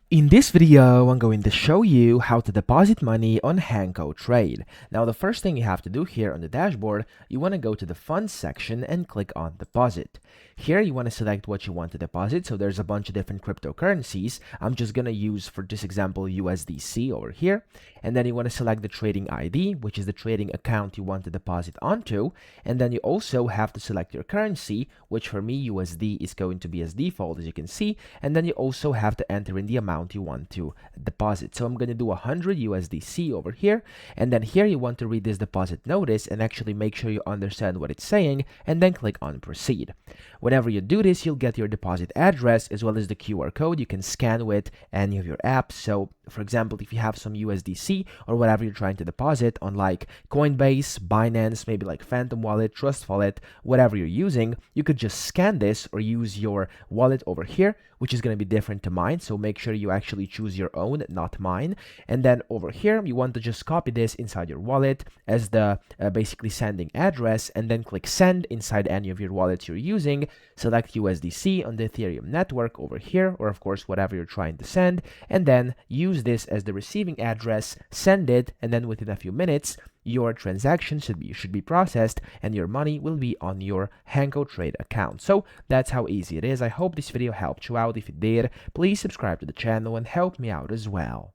In this video, I'm going to show you how to deposit money on HankoTrade. Now, the first thing you have to do here on the dashboard, you want to go to the funds section and click on deposit. Here, you want to select what you want to deposit. So there's a bunch of different cryptocurrencies. I'm just going to use, for this example, USDC over here. And then you want to select the trading ID, which is the trading account you want to deposit onto. And then you also have to select your currency, which for me, USD is going to be as default, as you can see. And then you also have to enter in the amount you want to deposit. So I'm going to do 100 USDC over here, and then here you want to read this deposit notice and actually make sure you understand what it's saying, and then click on proceed. Whenever you do this, you'll get your deposit address as well as the QR code you can scan with any of your apps. So for example, if you have some USDC or whatever you're trying to deposit on like Coinbase, Binance, maybe like Phantom Wallet, Trust Wallet, whatever you're using, you could just scan this or use your wallet over here, which is going to be different to mine. So make sure you actually choose your own, not mine. And then over here, you want to just copy this inside your wallet as the basically sending address, and then click send inside any of your wallets you're using. Select USDC on the Ethereum network over here, or of course, whatever you're trying to send, and then use this as the receiving address, send it, and then within a few minutes, your transaction should be processed and your money will be on your HankoTrade account. So that's how easy it is. I hope this video helped you out. If it did, please subscribe to the channel and help me out as well.